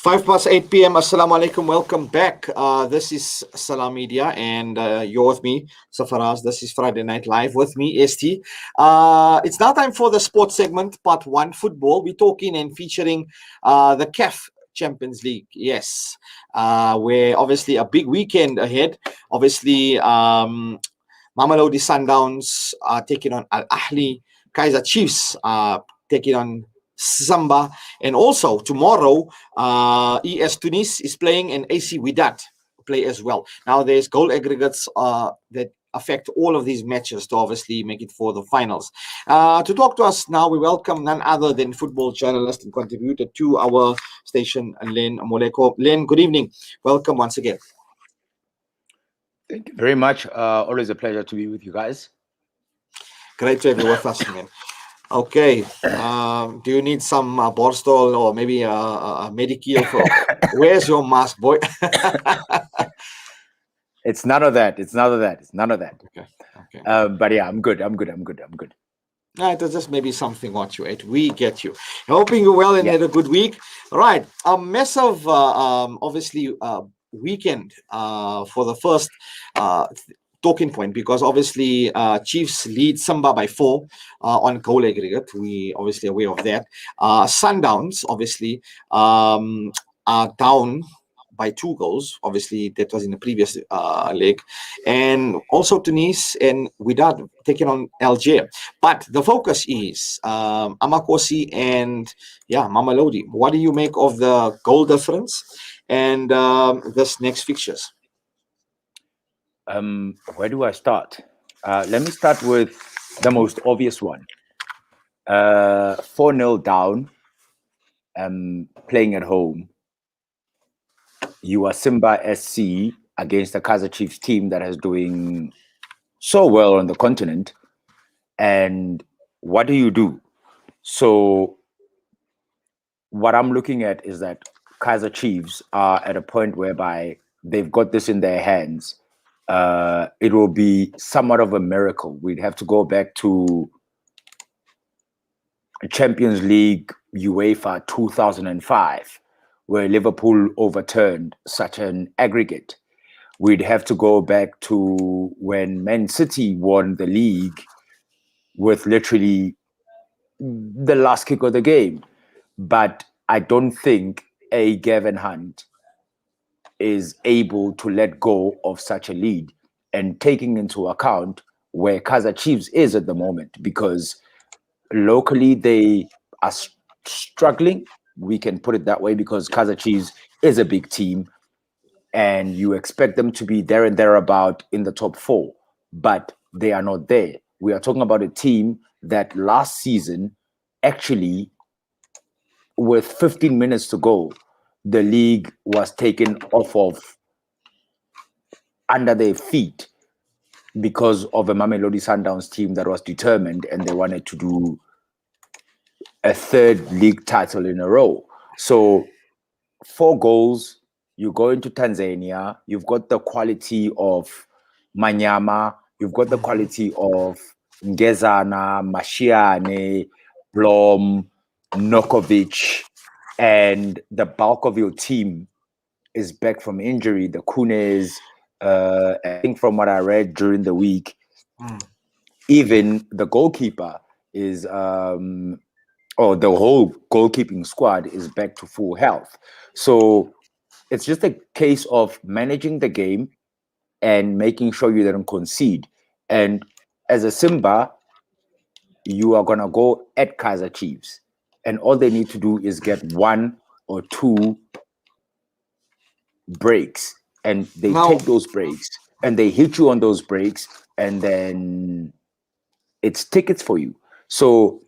5 past 8 p.m. Assalamu alaikum. Welcome back. This is Salam Media, and you're with me, Safaraz. This is Friday Night Live with me, ST. It's now time for the sports segment, part one, football. We're talking and featuring the CAF Champions League. Yes, where obviously a big weekend ahead. Obviously, Mamelodi Sundowns are taking on Al Ahly. Kaizer Chiefs are taking on Simba, and also tomorrow ES Tunis is playing and AC Wydad play as well. Now there's goal aggregates that affect all of these matches to obviously make it for the finals. To talk to us now, we welcome none other than football journalist and contributor to our station, Lenn Moleko. Lenn, good evening. Welcome once again. Thank you very much. Always a pleasure to be with you guys. Great to have you with us, man. Okay. Do you need some Borstal or maybe a Medikil? Where's your mask, boy? It's none of that. It's none of that. It's none of that. Okay. But yeah, I'm good. It was just maybe something what you ate. We get you. Hoping you're well and had a good week. Right. A massive, obviously, weekend for the first talking point, because obviously Chiefs lead Simba by 4 on goal aggregate. We obviously aware of that. Sundowns obviously are down by 2 goals. Obviously that was in the previous leg, and also Tunis and Wydad taking on Alger. But the focus is Amakosi and Mamelodi. What do you make of the goal difference and this next fixtures? Where do I start? Let me start with the most obvious one. 4-0 down, playing at home. You are Simba SC against the Kaizer Chiefs team that is doing so well on the continent. And what do? So what I'm looking at is that Kaizer Chiefs are at a point whereby they've got this in their hands. It will be somewhat of a miracle. We'd have to go back to Champions League UEFA 2005, where Liverpool overturned such an aggregate. We'd have to go back to when Man City won the league with literally the last kick of the game. But I don't think Gavin Hunt is able to let go of such a lead, and taking into account where Kaizer Chiefs is at the moment, because locally they are struggling. We can put it that way, because Kaizer Chiefs is a big team and you expect them to be there and thereabout in the top 4, but they are not there. We are talking about a team that last season, actually, with 15 minutes to go, the league was taken off of under their feet because of a Mamelodi Sundowns team that was determined, and they wanted to do a 3rd league title in a row. So 4 goals, you go into Tanzania, you've got the quality of Manyama, you've got the quality of Ngezana, Mashiane, Blom, Nokovic, and the bulk of your team is back from injury. The Kunes, I think from what I read during the week, even the goalkeeper is, the whole goalkeeping squad is back to full health. So it's just a case of managing the game and making sure you don't concede. And as a Simba, you are going to go at Kaizer Chiefs, and all they need to do is get 1 or 2 breaks, and they take those breaks and they hit you on those breaks, and then it's tickets for you. So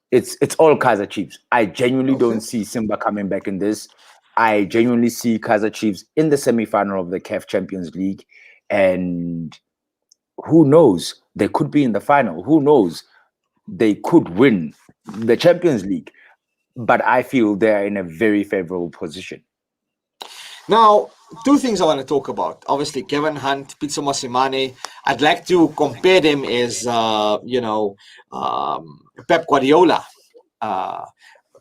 it's all Kaizer Chiefs. I genuinely don't see Simba coming back in this. I genuinely see Kaizer Chiefs in the semi-final of the CAF Champions League, and who knows, they could be in the final. Who knows, they could win the Champions League. But I feel they're in a very favorable position. Now, 2 things I want to talk about. Obviously, Kevin Hunt, Pitso Mosimane. I'd like to compare them as, Pep Guardiola.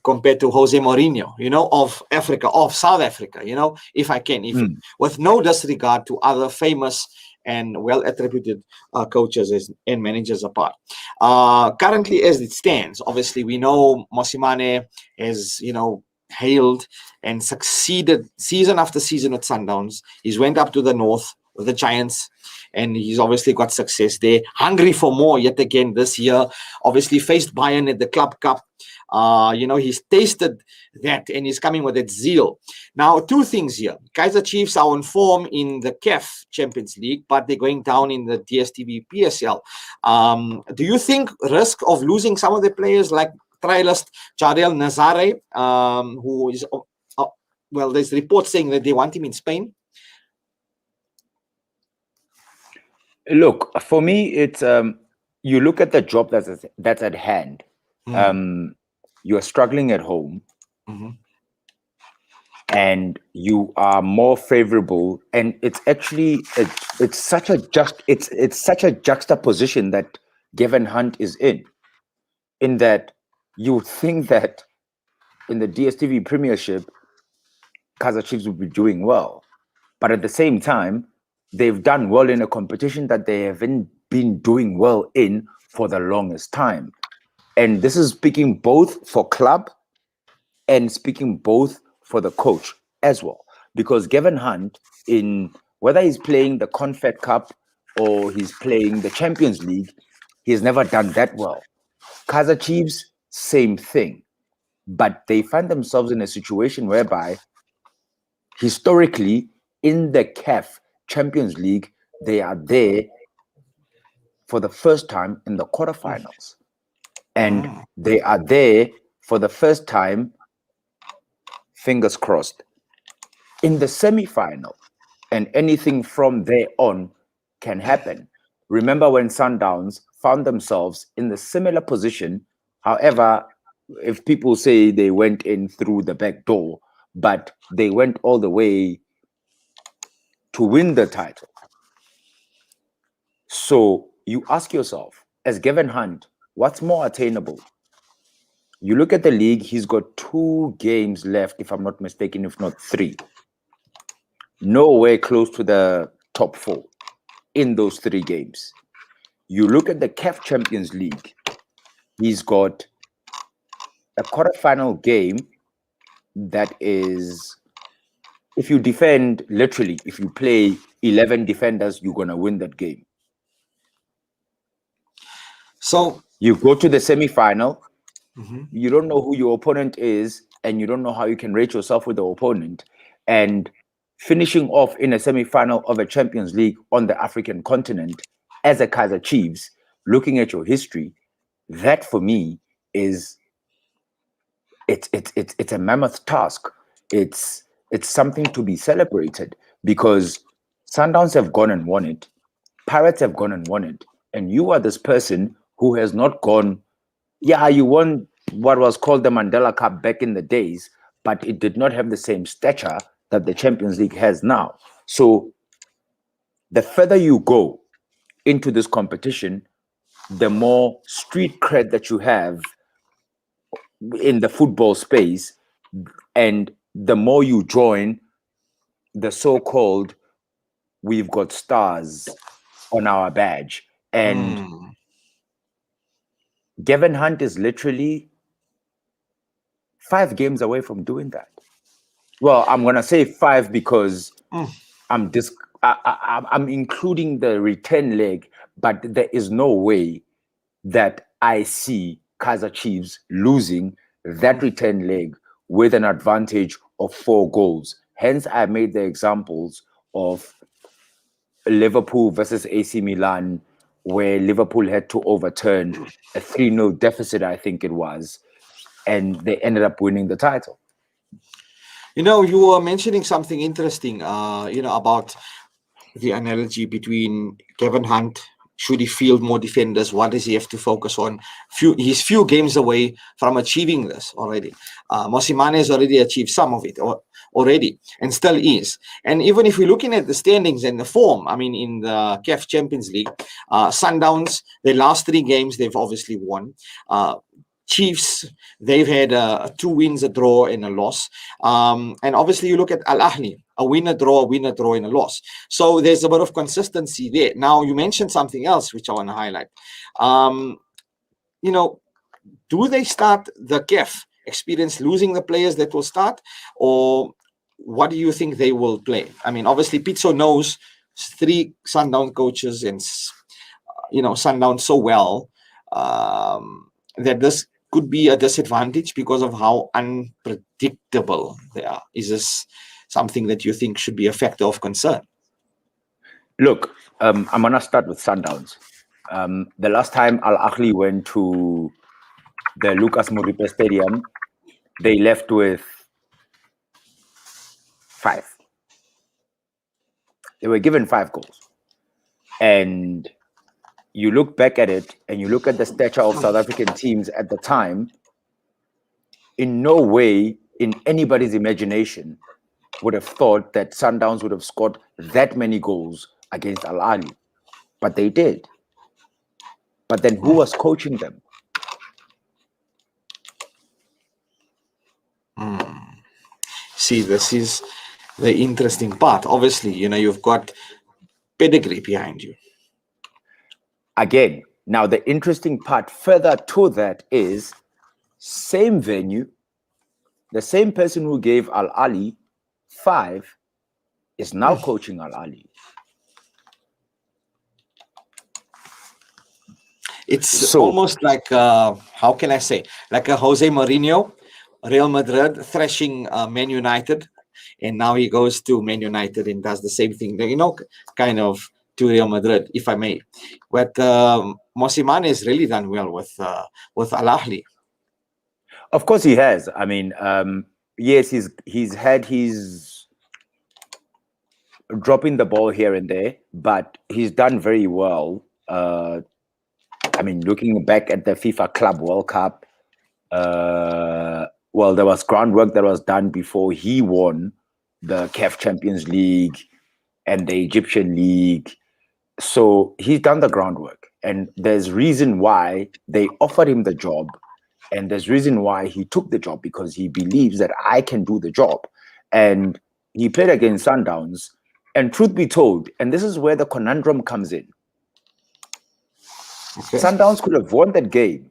compared to Jose Mourinho, of Africa, of South Africa, if I can, with no disregard to other famous and well-attributed coaches and managers apart. Currently, as it stands, obviously, we know Mosimane has, hailed and succeeded season after season with Sundowns. He's went up to the north with the Giants, and he's obviously got success there. Hungry for more yet again this year. Obviously faced Bayern at the Club Cup. He's tasted that, and he's coming with that zeal. Now, two things here. Kaizer Chiefs are on form in the CAF Champions League, but they're going down in the DStv PSL. Do you think risk of losing some of the players like trialist Jardel Nazare, who is, there's reports saying that they want him in Spain? Look, for me, it's you look at the job that's at hand. You are struggling at home, and you are more favorable. And it's actually it's such a juxtaposition that Gavin Hunt is in that you think that in the DStv Premiership, Kaizer Chiefs would be doing well, but at the same time, they've done well in a competition that they haven't been doing well in for the longest time. And this is speaking both for club and speaking both for the coach as well. Because Gavin Hunt, in whether he's playing the Confed Cup or he's playing the Champions League, he's never done that well. Kaizer Chiefs, same thing. But they find themselves in a situation whereby historically in the CAF Champions League, they are there for the first time in the quarterfinals. And they are there for the first time, fingers crossed, in the semi-final. And anything from there on can happen. Remember when Sundowns found themselves in the similar position. However, if people say they went in through the back door, but they went all the way to win the title. So you ask yourself, as Gavin Hunt, what's more attainable? You look at the league, he's got 2 games left, if I'm not mistaken, if not 3. Nowhere close to the top 4 in those 3 games. You look at the CAF Champions League, he's got a quarterfinal game that is, if you defend, literally, if you play 11 defenders, you're going to win that game. So you go to the semi-final, you don't know who your opponent is, and you don't know how you can rate yourself with the opponent. And finishing off in a semi-final of a Champions League on the African continent as a Kaizer Chiefs, looking at your history, that for me is it's a mammoth task. It's something to be celebrated, because Sundowns have gone and won it, Pirates have gone and won it, and you are this person who has not gone. Yeah, you won what was called the Mandela Cup back in the days, but it did not have the same stature that the Champions League has now. So the further you go into this competition, the more street cred that you have in the football space, and the more you join the so-called we've got stars on our badge. And Gavin Hunt is literally 5 games away from doing that. Well, I'm going to say 5 because I'm including the return leg, but there is no way that I see Kaizer Chiefs losing that return leg with an advantage of 4 goals. Hence, I made the examples of Liverpool versus AC Milan, where Liverpool had to overturn a 3-0 deficit, I think it was, and they ended up winning the title. You were mentioning something interesting, about the analogy between Gavin Hunt. Should he field more defenders? What does he have to focus on? He's few games away from achieving this already. Mosimane has already achieved some of it already, and still is. And even if we're looking at the standings and the form, I mean, in the CAF Champions League, Sundowns, their last 3 games, they've obviously won. Chiefs, they've had 2 wins, a draw, and a loss. And obviously, you look at Al Ahly, a win, a draw, and a loss. So there's a bit of consistency there. Now, you mentioned something else which I want to highlight. Do they start the CAF experience losing the players that will start, or what do you think they will play? I mean, obviously, Pizzo knows 3 Sundown coaches and Sundown so well that this could be a disadvantage because of how unpredictable they are. Is this something that you think should be a factor of concern? Look, I'm going to start with Sundowns. The last time Al Ahly went to the Lucas Moripe Stadium, they left with 5. They were given 5 goals. And you look back at it and you look at the stature of South African teams at the time, in no way in anybody's imagination would have thought that Sundowns would have scored that many goals against Al Ahly. But they did. But then who was coaching them? See, this is the interesting part. Obviously, you've got pedigree behind you. Again, now the interesting part further to that is same venue, the same person who gave Al Ahly 5 is now coaching Al Ahly. It's almost like, how can I say, like a Jose Mourinho, Real Madrid thrashing Man United, and now he goes to Man United and does the same thing, kind of to Real Madrid, if I may. But Mosimane has really done well with Al Ahly. Of course he has. I mean, yes, he's had his dropping the ball here and there, but he's done very well. I mean, looking back at the FIFA Club World Cup, well, there was groundwork that was done before he won the CAF Champions League and the Egyptian League. So he's done the groundwork, and there's reason why they offered him the job, and there's reason why he took the job, because he believes that I can do the job. And he played against Sundowns, and truth be told, and this is where the conundrum comes in. Okay. Sundowns could have won that game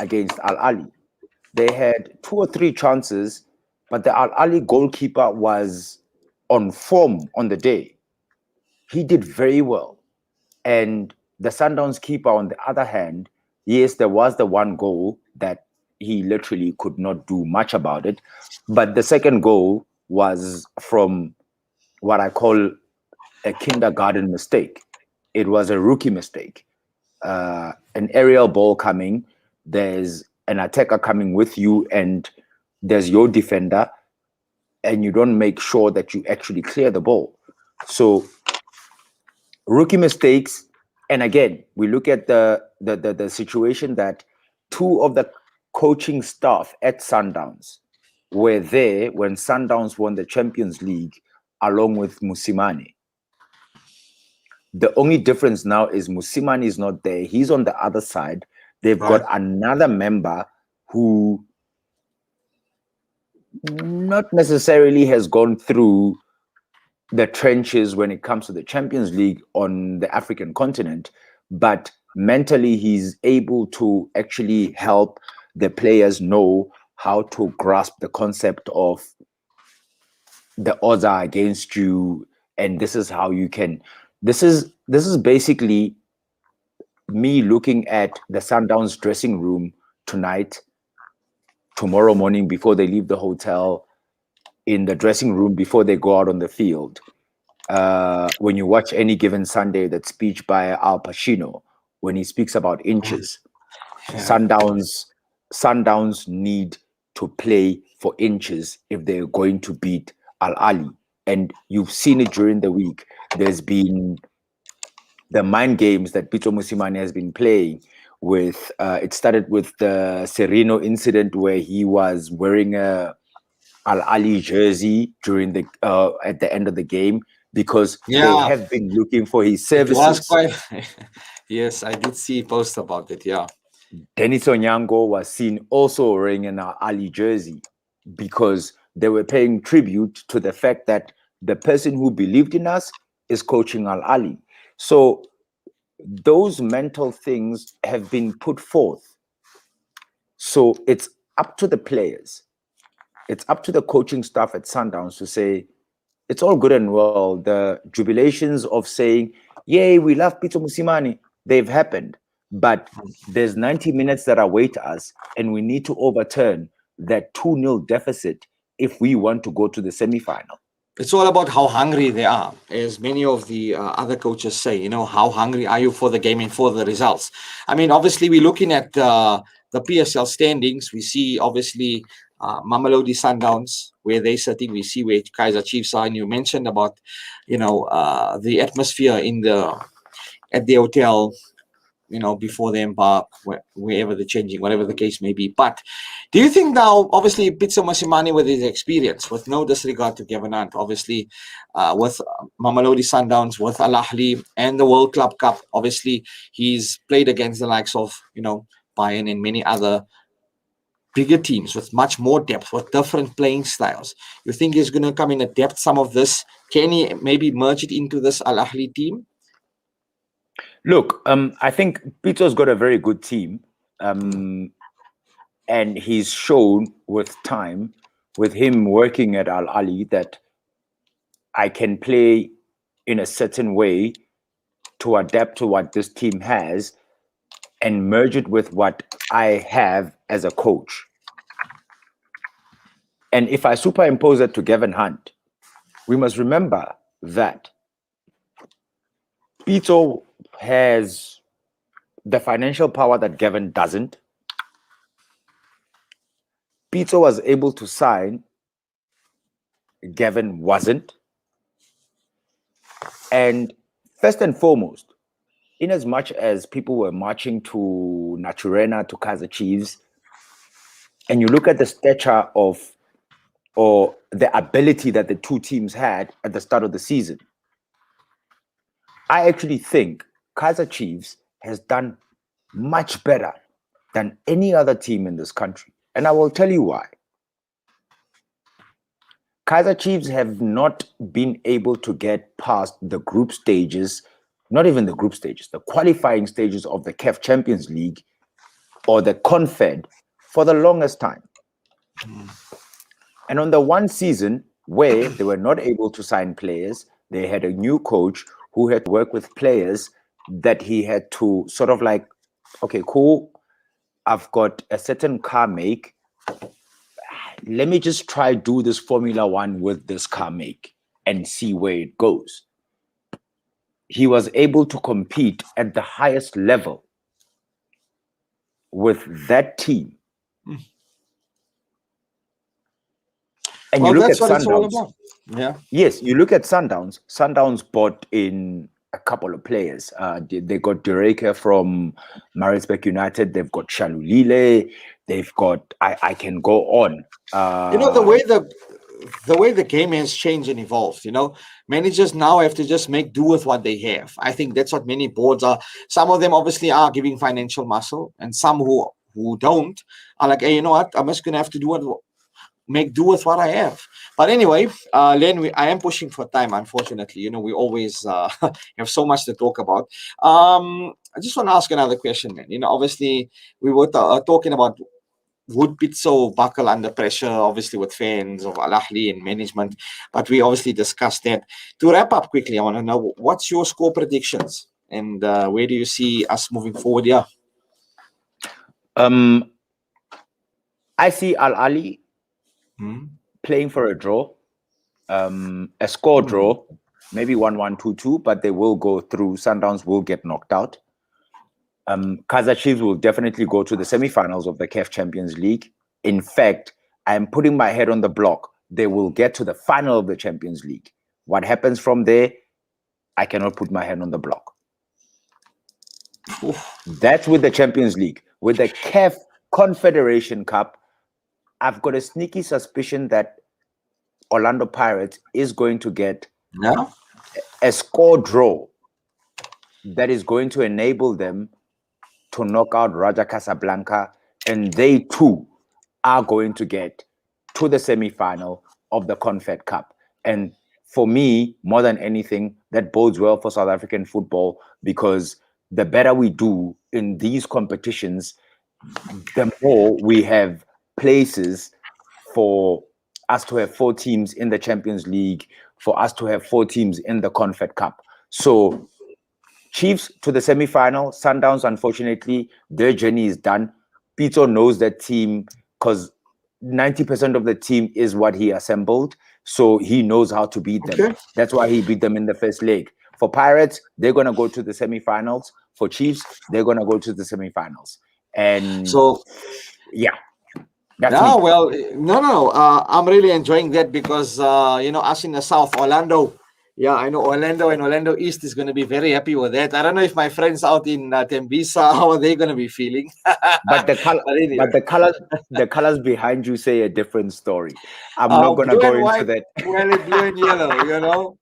against Al Ahly. They had 2 or 3 chances, but the Al Ahly goalkeeper was on form on the day. He did very well. And the Sundowns keeper, on the other hand, yes, there was the 1 goal that he literally could not do much about it. But the second goal was from what I call a kindergarten mistake. It was a rookie mistake. An aerial ball coming, there's an attacker coming with you, and there's your defender, and you don't make sure that you actually clear the ball. So rookie mistakes. And again, we look at the situation that 2 of the coaching staff at Sundowns were there when Sundowns won the Champions League along with Mosimane. The only difference now is Mosimane is not there. He's on the other side. They've got another member who not necessarily has gone through the trenches when it comes to the Champions League on the African continent, but mentally he's able to actually help the players know how to grasp the concept of the odds are against you, and this is how you can. This is basically me looking at the Sundowns dressing room tonight, tomorrow morning before they leave the hotel, in the dressing room before they go out on the field. When you watch any given Sunday, that speech by Al Pacino, when he speaks about inches, Sundowns need to play for inches if they're going to beat Al Ahly. And you've seen it during the week. There's been the mind games that Pitso Mosimane has been playing with. It started with the Sereno incident where he was wearing a Al Ahly jersey during the at the end of the game, because they have been looking for his services. Yes, I did see a post about it. Yeah. Dennis Onyango was seen also wearing an Al Ali jersey because they were paying tribute to the fact that the person who believed in us is coaching Al Ali. So those mental things have been put forth. So it's up to the players. It's up to the coaching staff at Sundowns to say, it's all good and well. The jubilations of saying, yay, we love Peter Musimani, they've happened. But there's 90 minutes that await us, and we need to overturn that 2-0 deficit if we want to go to the semi-final. It's all about how hungry they are, as many of the other coaches say. You know, how hungry are you for the game and for the results? I mean, obviously, we're looking at the PSL standings. We see, obviously, Mamelodi Sundowns, where they're sitting. We see where Kaizer Chiefs are. And you mentioned about, the atmosphere at the hotel, before they embark, wherever they're changing, whatever the case may be. But do you think now, obviously, Pitso Mosimane with his experience, with no disregard to Kevin Hunt, obviously, with Mamelodi Sundowns, with Al Ahly, and the World Club Cup, obviously, he's played against the likes of, Bayern and many other bigger teams with much more depth, with different playing styles. You think he's going to come in adapt some of this? Can he maybe merge it into this Al Ahly team? Look, I think Peter's got a very good team. And he's shown with time, with him working at Al Ali, that I can play in a certain way to adapt to what this team has and merge it with what I have as a coach. And if I superimpose it to Gavin Hunt, we must remember that Peter has the financial power that Gavin doesn't. Peter was able to sign, Gavin wasn't. And first and foremost, in as much as people were marching to Naturena, to Kaizer Chiefs, and you look at the stature of, or the ability that the two teams had at the start of the season, I actually think Kaizer Chiefs has done much better than any other team in this country. And I will tell you why. Kaizer Chiefs have not been able to get past the group stages, not even the group stages, the qualifying stages of the CAF Champions League or the Confed for the longest time. And on the one season where they were not able to sign players, they had a new coach who had to work with players that he had to sort of like, okay, cool, I've got a certain car make. Let me just try do this Formula One with this car make and see where it goes. He was able to compete at the highest level with that team. And you look at Sundowns. Yeah. Yes, you look at Sundowns. Sundowns bought in a couple of players. They got Dereka from Maritzburg United. They've got Shalulile. They've got, I can go on. The way the game has changed and evolved, managers now have to just make do with what they have. I think that's what many boards are. Some of them obviously are giving financial muscle, and some who don't are like, hey, you know what? I'm just going to have to make do with what I have. But anyway, Len, I am pushing for time, unfortunately. We always have so much to talk about. I just want to ask another question, man. Obviously, we were talking about would Pitso buckle under pressure, obviously with fans of Al Ahly and management, but we obviously discussed that. To wrap up quickly, I want to know, what's your score predictions and where do you see us moving forward here? I see Al Ahly playing for a draw, a score draw, maybe 1-1, 2-2, but they will go through. Sundowns will get knocked out. Kaizer Chiefs will definitely go to the semi-finals of the CAF Champions League. In fact, I am putting my head on the block. They will get to the final of the Champions League. What happens from there, I cannot put my head on the block. That's with the Champions League. With the CAF Confederation Cup, I've got a sneaky suspicion that Orlando Pirates is going to get a score draw that is going to enable them to knock out Raja Casablanca, and they too are going to get to the semi-final of the Confed Cup. And for me, more than anything, that bodes well for South African football, because the better we do in these competitions, the more we have places for us to have 4 teams in the Champions League, for us to have 4 teams in the Confed Cup. So Chiefs to the semi-final. Sundowns, unfortunately, their journey is done. Pito knows that team because 90% of the team is what he assembled. So he knows how to beat them. Okay. That's why he beat them in the first leg. For Pirates, they're going to go to the semi-finals. For Chiefs, they're going to go to the semi-finals. And So yeah, that's yeah, me. well, no. I'm really enjoying that because us in the South, Orlando. Yeah, I know Orlando and Orlando East is going to be very happy with that. I don't know if my friends out in Tembisa, how are they going to be feeling? But the color, But anyway, the colors behind you say a different story. I'm not gonna blue go and into white, that. well, blue and yellow.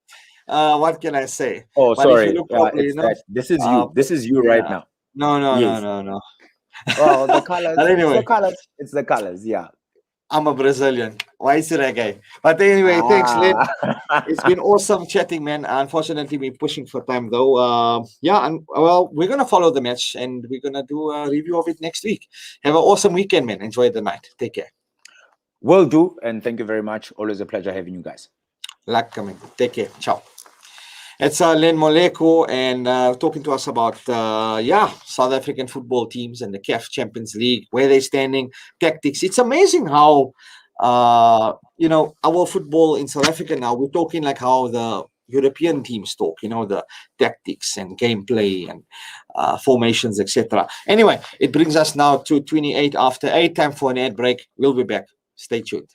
What can I say? Oh, But if you sorry. look properly, It's that. This is uh, you. This is you right yeah, now. no. Yes. No. Well, the But colors. It's the anyway, colors. It's the colors. Yeah. I'm a Brazilian. Why is it that guy? But anyway, thanks, Len. It's been awesome chatting, man. Unfortunately, we're pushing for time though. Yeah, and well, we're gonna follow the match and we're gonna do a review of it next week. Have an awesome weekend, man. Enjoy the night. Take care. Will do. And thank you very much. Always a pleasure having you guys. Luck coming. Take care. Ciao. It's Lenn Moleko and talking to us about South African football teams and the CAF Champions League, where they're standing, tactics. It's amazing how our football in South Africa now. We're talking like how the European teams talk, the tactics and gameplay and formations, etc. Anyway, it brings us now to 28 after 8. Time for an ad break. We'll be back. Stay tuned.